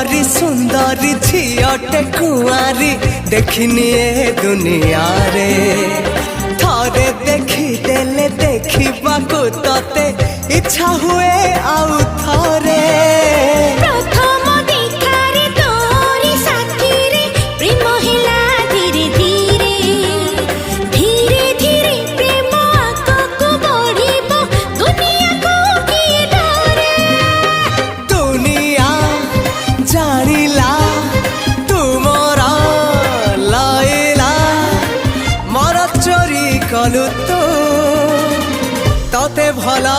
परी सुंदरी झीटे कुआरी देखनी ए दुनिया रे थरे देखी देले देखा तते इच्छा हुए आउ थरे प्रथम देखारे तोरी साथी रे प्रेम हिला धीरे धीरे धीरे धीरे प्रेम आगको बढ़िबो दुनिया को किए डरे दुनिया जानिला तुमरा लाइला मोर चोरी कलु तो तते भला